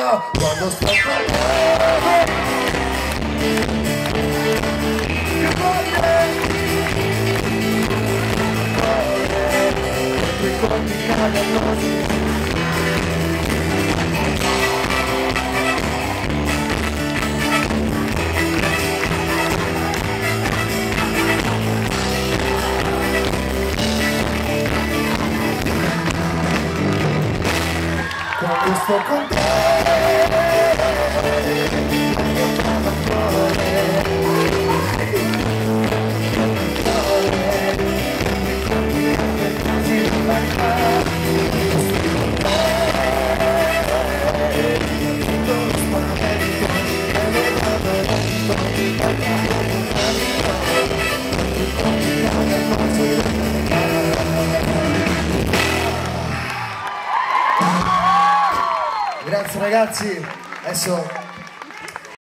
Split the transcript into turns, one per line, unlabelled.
io quando sto con te. Che ricordi cadono così. Quando sto con te Grazie ragazzi, adesso